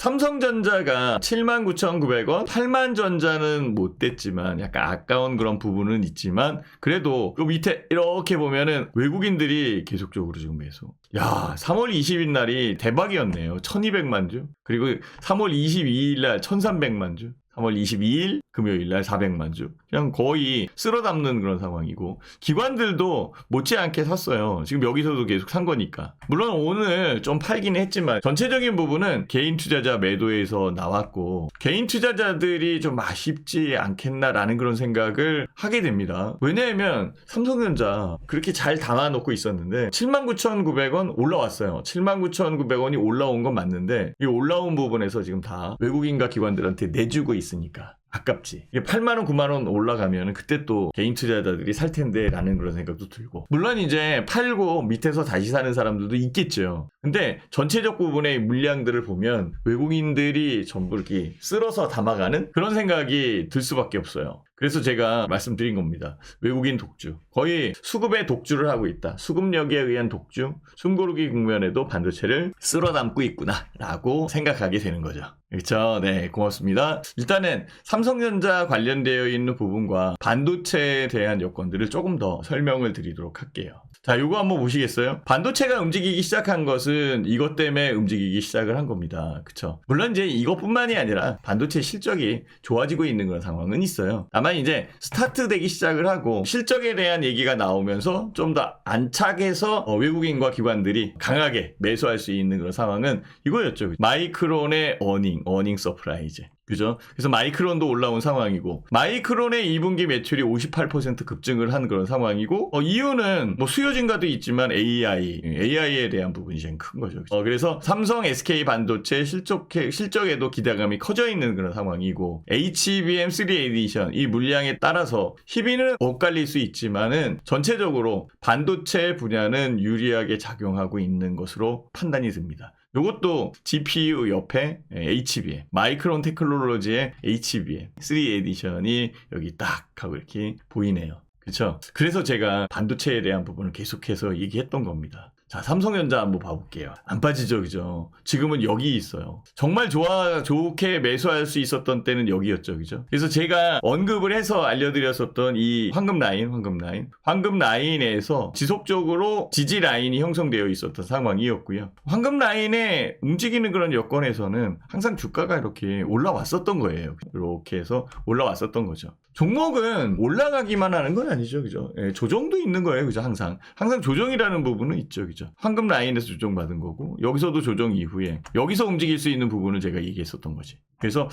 삼성전자가 79,900원, 80,000전자는 못 됐지만 약간 아까운 그런 부분은 있지만 그래도 그 밑에 이렇게 보면은 외국인들이 계속적으로 지금 매수. 야, 3월 20일 날이 대박이었네요. 1200만 주. 그리고 3월 22일 날 1300만 주. 3월 22일 금요일 날 400만 주. 그냥 거의 쓸어 담는 그런 상황이고 기관들도 못지않게 샀어요. 지금 여기서도 계속 산 거니까. 물론 오늘 좀 팔긴 했지만 전체적인 부분은 개인 투자자 매도에서 나왔고 개인 투자자들이 좀 아쉽지 않겠나라는 그런 생각을 하게 됩니다. 왜냐하면 삼성전자 그렇게 잘 담아놓고 있었는데 79,900원 올라왔어요. 79,900원이 올라온 건 맞는데 이 올라온 부분에서 지금 다 외국인과 기관들한테 내주고 있으니까 아깝지. 이게 8만원, 9만원 올라가면 그때 또 개인 투자자들이 살 텐데 라는 그런 생각도 들고. 물론 이제 팔고 밑에서 다시 사는 사람들도 있겠죠. 근데 전체적 부분의 물량들을 보면 외국인들이 전부 이렇게 쓸어서 담아가는 그런 생각이 들 수밖에 없어요. 그래서 제가 말씀드린 겁니다. 외국인 독주. 거의 수급의 독주를 하고 있다. 수급력에 의한 독주. 숨고르기 국면에도 반도체를 쓸어 담고 있구나 라고 생각하게 되는 거죠. 그렇죠? 네, 고맙습니다. 일단은 삼성전자 관련되어 있는 부분과 반도체에 대한 여건들을 조금 더 설명을 드리도록 할게요. 자, 요거 한번 보시겠어요? 반도체가 움직이기 시작한 것은 이것 때문에 움직이기 시작을 한 겁니다. 그쵸? 물론 이제 이것뿐만이 아니라 반도체 실적이 좋아지고 있는 그런 상황은 있어요. 다만 이제 스타트 되기 시작을 하고 실적에 대한 얘기가 나오면서 좀 더 안착해서 외국인과 기관들이 강하게 매수할 수 있는 그런 상황은 이거였죠. 마이크론의 어닝 서프라이즈. 그죠? 그래서 마이크론도 올라온 상황이고 마이크론의 2분기 매출이 58% 급증을 한 그런 상황이고 이유는 뭐 수요 증가도 있지만 AI에 대한 부분이 제일 큰 거죠. 그래서 삼성 SK 반도체 실적에도 기대감이 커져 있는 그런 상황이고 HBM 3 에디션 이 물량에 따라서 희비는 엇갈릴 수 있지만은 전체적으로 반도체 분야는 유리하게 작용하고 있는 것으로 판단이 듭니다. 요것도 GPU 옆에 HBM, 마이크론 테크놀로지의 HBM 3 에디션이 여기 딱 하고 이렇게 보이네요. 그렇죠? 그래서 제가 반도체에 대한 부분을 계속해서 얘기했던 겁니다. 자, 삼성전자 한번 봐볼게요. 안 빠지죠, 그죠? 지금은 여기 있어요. 정말 좋게 매수할 수 있었던 때는 여기였죠, 그죠? 그래서 제가 언급을 해서 알려드렸었던 이 황금 라인에서 지속적으로 지지 라인이 형성되어 있었던 상황이었고요. 황금 라인에 움직이는 그런 여건에서는 항상 주가가 이렇게 올라왔었던 거예요. 이렇게 해서 올라왔었던 거죠. 종목은 올라가기만 하는 건 아니죠, 그죠? 예, 조정도 있는 거예요, 그죠? 항상 조정이라는 부분은 있죠, 그죠? 황금 라인에서 조정받은 거고 여기서도 조정 이후에 여기서 움직일 수 있는 부분을 제가 얘기했었던 거지. 그래서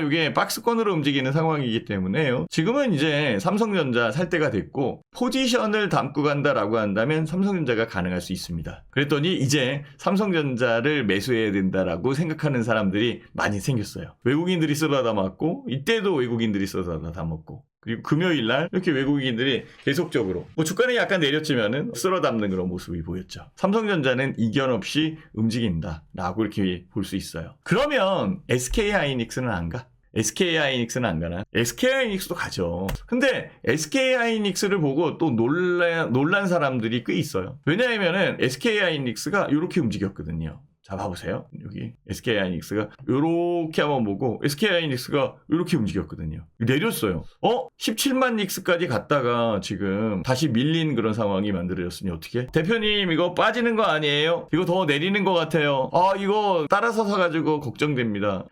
이게 박스권으로 움직이는 상황이기 때문에요. 지금은 이제 삼성전자 살 때가 됐고 포지션을 담고 간다라고 한다면 삼성전자가 가능할 수 있습니다. 그랬더니 이제 삼성전자를 매수해야 된다라고 생각하는 사람들이 많이 생겼어요. 외국인들이 쓸어 담았고 이때도 외국인들이 쓸어 담았고 그리고 금요일 날 이렇게 외국인들이 계속적으로 주가는 약간 내렸지만은 쓸어 담는 그런 모습이 보였죠. 삼성전자는 이견 없이 움직인다라고 이렇게 볼 수 있어요. 그러면 SK하이닉스는 안 가? SK하이닉스는 안 가나? SK하이닉스도 가죠. 근데 SK하이닉스를 보고 또 놀란 사람들이 꽤 있어요. 왜냐하면은 SK하이닉스가 이렇게 움직였거든요. 자, 봐보세요. 여기 SK하이닉스가 이렇게 한번 보고 SK하이닉스가 이렇게 움직였거든요. 내렸어요. 17만 닉스까지 갔다가 지금 다시 밀린 그런 상황이 만들어졌으니 어떻게? 대표님 이거 빠지는 거 아니에요? 이거 더 내리는 것 같아요. 이거 따라서 사가지고 걱정됩니다.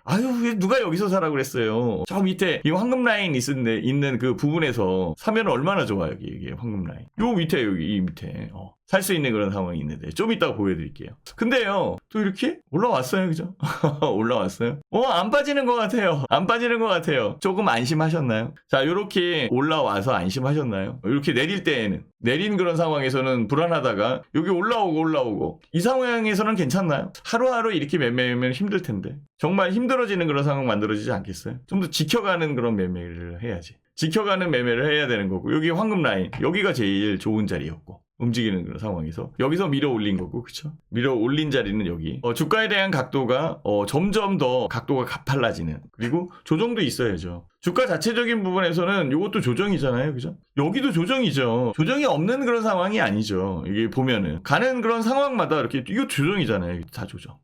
왜 누가 여기서 사라고 그랬어요? 저 밑에 이 황금 라인 있는 그 부분에서 사면 얼마나 좋아요. 이게 황금 라인. 요 밑에 이 밑에 살 수 있는 그런 상황이 있는데 좀 이따가 보여드릴게요. 근데요 또 이렇게 올라왔어요, 그죠? 올라왔어요. 안 빠지는 것 같아요. 조금 안심하셨나요? 자, 이렇게 올라와서 안심하셨나요? 이렇게 내릴 때에는 내린 그런 상황에서는 불안하다가 여기 올라오고 이 상황에서는 괜찮나요? 하루하루 이렇게 매매하면 힘들 텐데 정말 힘들어지는 그런 상황 만들어지지 않겠어요? 좀 더 지켜가는 그런 매매를 해야지. 지켜가는 매매를 해야 되는 거고 여기 황금 라인 여기가 제일 좋은 자리였고 움직이는 그런 상황에서 여기서 밀어 올린 거고, 그쵸? 밀어 올린 자리는 여기. 주가에 대한 각도가 점점 더 각도가 가팔라지는, 그리고 조정도 있어야죠. 주가 자체적인 부분에서는 이것도 조정이잖아요, 그죠? 여기도 조정이죠. 조정이 없는 그런 상황이 아니죠. 이게 보면은 가는 그런 상황마다 이렇게 이거 조정이잖아요. 다 조정.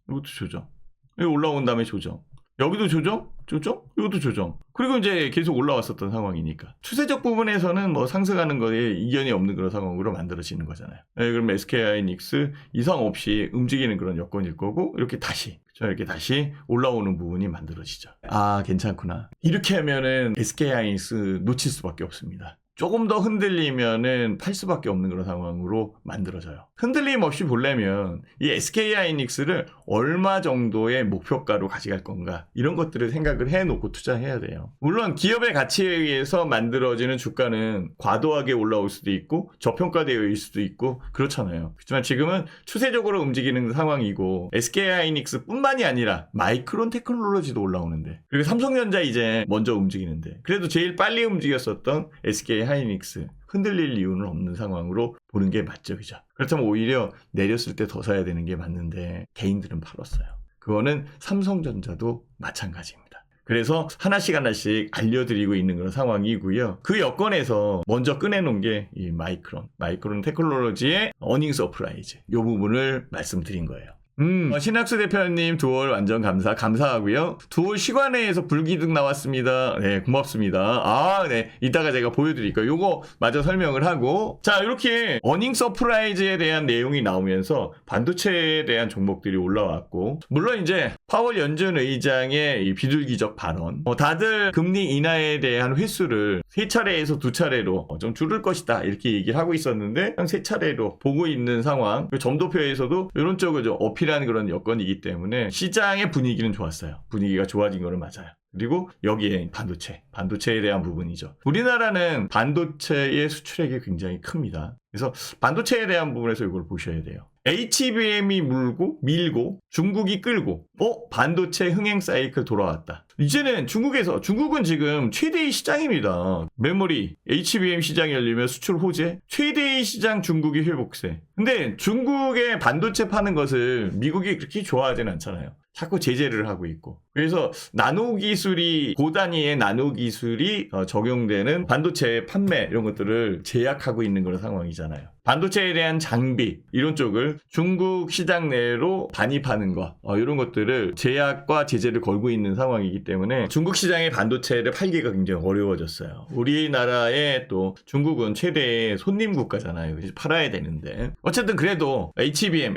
이것도 조정. 여기 올라온 다음에 조정. 여기도 조정? 이것도 조정. 그리고 이제 계속 올라왔었던 상황이니까. 추세적 부분에서는 뭐 상승하는 거에 이견이 없는 그런 상황으로 만들어지는 거잖아요. 그럼 SK하이닉스 이상 없이 움직이는 그런 여건일 거고, 이렇게 다시 올라오는 부분이 만들어지죠. 아, 괜찮구나. 이렇게 하면은 SK하이닉스 놓칠 수밖에 없습니다. 조금 더 흔들리면은 팔 수밖에 없는 그런 상황으로 만들어져요. 흔들림 없이 보려면 이 SK하이닉스를 얼마 정도의 목표가로 가져갈 건가, 이런 것들을 생각을 해놓고 투자해야 돼요. 물론 기업의 가치에 의해서 만들어지는 주가는 과도하게 올라올 수도 있고 저평가되어 있을 수도 있고 그렇잖아요. 그렇지만 지금은 추세적으로 움직이는 상황이고, SK하이닉스 뿐만이 아니라 마이크론 테크놀로지도 올라오는데, 그리고 삼성전자 이제 먼저 움직이는데, 그래도 제일 빨리 움직였었던 SK하이닉스 흔들릴 이유는 없는 상황으로 보는 게 맞죠, 그죠? 그렇다면 오히려 내렸을 때 더 사야 되는 게 맞는데 개인들은 팔았어요. 그거는 삼성전자도 마찬가지입니다. 그래서 하나씩 알려드리고 있는 그런 상황이고요. 그 여건에서 먼저 꺼내놓은 게 이 마이크론 테크놀로지의 어닝 서프라이즈, 이 부분을 말씀드린 거예요. 신학수 대표님 두월 완전 감사하고요. 두월 시간회에서 불기둥 나왔습니다. 네, 고맙습니다. 네, 이따가 제가 보여드릴 거예요. 요거 마저 설명을 하고, 자, 이렇게 어닝 서프라이즈에 대한 내용이 나오면서 반도체에 대한 종목들이 올라왔고, 물론 이제 파월 연준 의장의 이 비둘기적 발언, 다들 금리 인하에 대한 횟수를 3차례에서 2차례로 좀 줄일 것이다, 이렇게 얘기를 하고 있었는데 한 3차례로 보고 있는 상황. 점도표에서도 이런 쪽을 좀 어필하는 그런 여건이기 때문에 시장의 분위기는 좋았어요. 분위기가 좋아진 거는 맞아요. 그리고 여기에 반도체에 대한 부분이죠. 우리나라는 반도체의 수출액이 굉장히 큽니다. 그래서 반도체에 대한 부분에서 이걸 보셔야 돼요. HBM이 밀고 중국이 끌고 반도체 흥행 사이클 돌아왔다. 이제는 중국은 지금 최대의 시장입니다. 메모리, HBM 시장이 열리면 수출 호재, 최대의 시장 중국이 회복세. 근데 중국의 반도체 파는 것을 미국이 그렇게 좋아하진 않잖아요. 자꾸 제재를 하고 있고. 그래서 고단위의 나노 기술이 적용되는 반도체 판매, 이런 것들을 제약하고 있는 그런 상황이잖아요. 반도체에 대한 장비, 이런 쪽을 중국 시장 내로 반입하는 거, 이런 것들을 제약과 제재를 걸고 있는 상황이기 때문에 중국 시장의 반도체를 팔기가 굉장히 어려워졌어요. 우리나라에 또 중국은 최대의 손님 국가잖아요. 그래서 팔아야 되는데. 어쨌든 그래도 HBM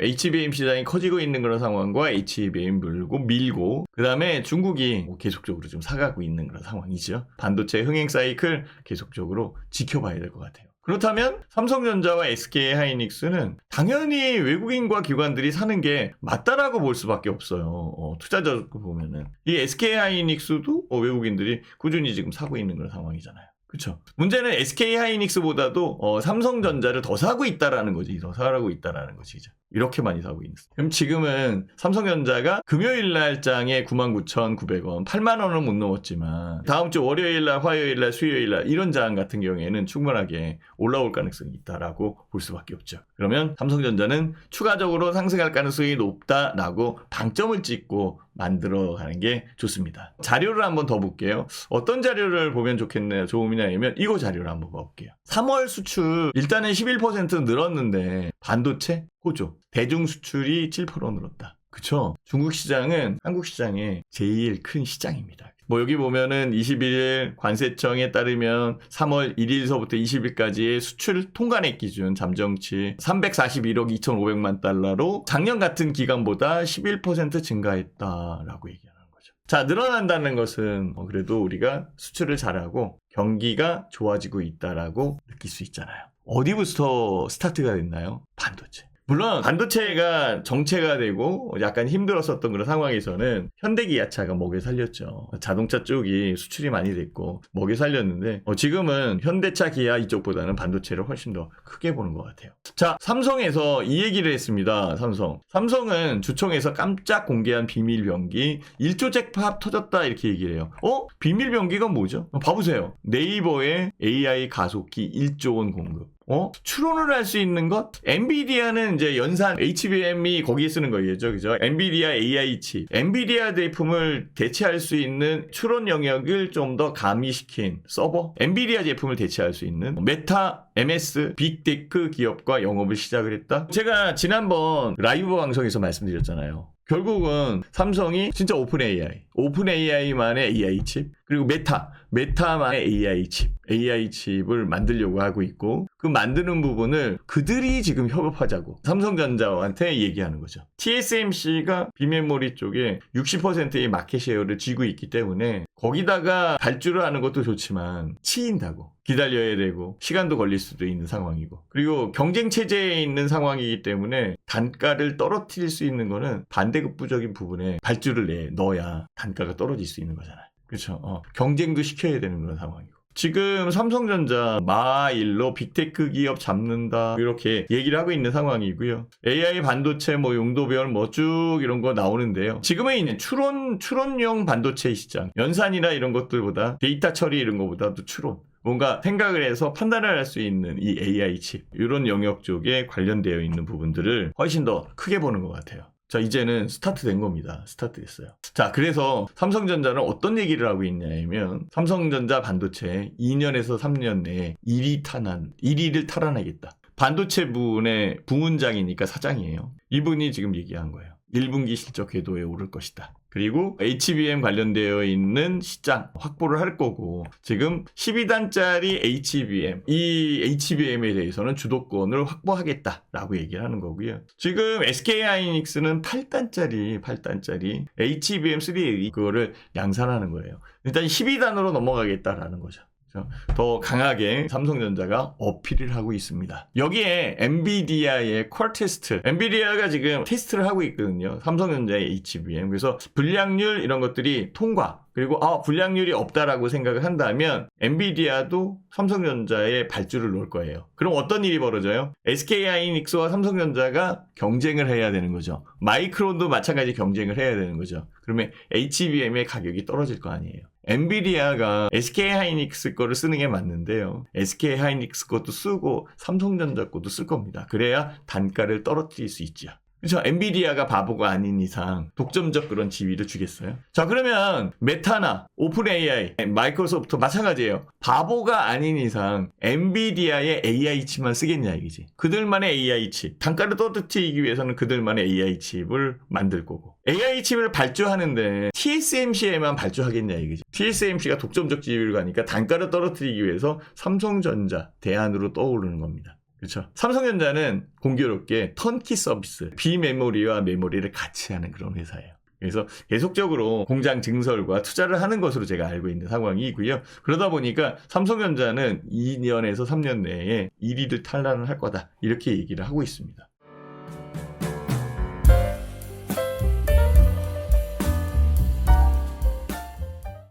시장이 커지고 있는 그런 상황과 HBM 밀고, 그 다음에 중국이 계속적으로 좀 사가고 있는 그런 상황이죠. 반도체 흥행 사이클 계속적으로 지켜봐야 될 것 같아요. 그렇다면 삼성전자와 SK하이닉스는 당연히 외국인과 기관들이 사는 게 맞다라고 볼 수밖에 없어요. 투자자로 보면은. 이 SK하이닉스도 외국인들이 꾸준히 지금 사고 있는 그런 상황이잖아요. 그렇죠. 문제는 SK하이닉스보다도 삼성전자를 더 사고 있다라는 거지. 더 사고 있다라는 것이죠. 이렇게 많이 사고 있는. 그럼 지금은 삼성전자가 금요일 날장에 99,900원, 8만 원은 못 넘었지만 다음 주 월요일 날, 화요일 날, 수요일 날 이런 장 같은 경우에는 충분하게 올라올 가능성이 있다라고 볼 수밖에 없죠. 그러면 삼성전자는 추가적으로 상승할 가능성이 높다라고 방점을 찍고 만들어가는 게 좋습니다. 자료를 한번 더 볼게요. 어떤 자료를 보면 좋으냐면 이거 자료를 한번 볼게요. 3월 수출 일단은 11% 늘었는데 반도체 호조, 대중 수출이 7% 늘었다. 그쵸? 중국 시장은 한국 시장의 제일 큰 시장입니다. 여기 보면은 21일 관세청에 따르면 3월 1일서부터 20일까지의 수출 통관액 기준 잠정치 341억 2,500만 달러로 작년 같은 기간보다 11% 증가했다라고 얘기하는 거죠. 자, 늘어난다는 것은 그래도 우리가 수출을 잘하고 경기가 좋아지고 있다라고 느낄 수 있잖아요. 어디부터 스타트가 됐나요? 반도체. 물론 반도체가 정체가 되고 약간 힘들었었던 그런 상황에서는 현대기아차가 먹여 살렸죠. 자동차 쪽이 수출이 많이 됐고 먹여 살렸는데 지금은 현대차, 기아 이쪽보다는 반도체를 훨씬 더 크게 보는 것 같아요. 자, 삼성에서 이 얘기를 했습니다. 삼성은 주총에서 깜짝 공개한 비밀 병기 1조 잭팟 터졌다, 이렇게 얘기를 해요. 비밀 병기가 뭐죠? 봐보세요. 네이버의 AI 가속기 1조 원 공급. 추론을 할 수 있는 것? 엔비디아는 이제 연산 HBM이 거기에 쓰는 거겠죠. 그죠? 엔비디아 AI 칩. 엔비디아 제품을 대체할 수 있는 추론 영역을 좀 더 가미시킨 서버? 엔비디아 제품을 대체할 수 있는 메타, MS, 빅테크 기업과 영업을 시작을 했다. 제가 지난번 라이브 방송에서 말씀드렸잖아요. 결국은 삼성이 진짜 오픈 AI만의 AI 칩, 그리고 메타만의 AI 칩을 만들려고 하고 있고, 그 만드는 부분을 그들이 지금 협업하자고 삼성전자한테 얘기하는 거죠. TSMC가 비메모리 쪽에 60%의 마켓쉐어를 쥐고 있기 때문에 거기다가 발주를 하는 것도 좋지만 치인다고. 기다려야 되고 시간도 걸릴 수도 있는 상황이고, 그리고 경쟁 체제에 있는 상황이기 때문에 단가를 떨어뜨릴 수 있는 거는 반대급부적인 부분에 발주를 넣어야 단가가 떨어질 수 있는 거잖아요. 그렇죠. 경쟁도 시켜야 되는 그런 상황이고, 지금 삼성전자 마일로 빅테크 기업 잡는다 이렇게 얘기를 하고 있는 상황이고요. AI 반도체 용도별 쭉 이런 거 나오는데요. 지금은 있는 추론용 반도체 시장, 연산이나 이런 것들보다 데이터 처리 이런 거보다도 추론, 뭔가 생각을 해서 판단을 할 수 있는 이 AI 칩, 이런 영역 쪽에 관련되어 있는 부분들을 훨씬 더 크게 보는 것 같아요. 자, 이제는 스타트 된 겁니다. 스타트 됐어요. 자, 그래서 삼성전자는 어떤 얘기를 하고 있냐면, 삼성전자 반도체 2년에서 3년 내에 1위를 탈환하겠다. 반도체 부분의 부문장이니까 사장이에요. 이분이 지금 얘기한 거예요. 1분기 실적 궤도에 오를 것이다. 그리고 HBM 관련되어 있는 시장 확보를 할 거고, 지금 12단짜리 HBM, 이 HBM에 대해서는 주도권을 확보하겠다라고 얘기를 하는 거고요. 지금 SK하이닉스는 8단짜리 HBM 3A 그거를 양산하는 거예요. 일단 12단으로 넘어가겠다라는 거죠. 더 강하게 삼성전자가 어필을 하고 있습니다. 여기에 엔비디아의 퀄 테스트, 엔비디아가 지금 테스트를 하고 있거든요. 삼성전자의 HBM. 그래서 불량률 이런 것들이 통과, 그리고 불량률이 없다라고 생각을 한다면 엔비디아도 삼성전자에 발주를 놓을 거예요. 그럼 어떤 일이 벌어져요? SK하이닉스와 삼성전자가 경쟁을 해야 되는 거죠. 마이크론도 마찬가지 경쟁을 해야 되는 거죠. 그러면 HBM의 가격이 떨어질 거 아니에요. 엔비디아가 SK하이닉스 거를 쓰는 게 맞는데요. SK하이닉스 것도 쓰고 삼성전자 것도 쓸 겁니다. 그래야 단가를 떨어뜨릴 수 있죠. 그렇죠. 엔비디아가 바보가 아닌 이상 독점적 그런 지위를 주겠어요. 자, 그러면 메타나 오픈 AI, 마이크로소프트 마찬가지예요. 바보가 아닌 이상 엔비디아의 AI 칩만 쓰겠냐 이거지. 그들만의 AI 칩, 단가를 떨어뜨리기 위해서는 그들만의 AI 칩을 만들 거고, AI 칩을 발주하는데 TSMC에만 발주하겠냐 이거지. TSMC가 독점적 지위를 가니까 단가를 떨어뜨리기 위해서 삼성전자 대안으로 떠오르는 겁니다. 그렇죠. 삼성전자는 공교롭게 턴키 서비스, 비메모리와 메모리를 같이 하는 그런 회사예요. 그래서 계속적으로 공장 증설과 투자를 하는 것으로 제가 알고 있는 상황이고요. 그러다 보니까 삼성전자는 2년에서 3년 내에 1위를 탈환을 할 거다, 이렇게 얘기를 하고 있습니다.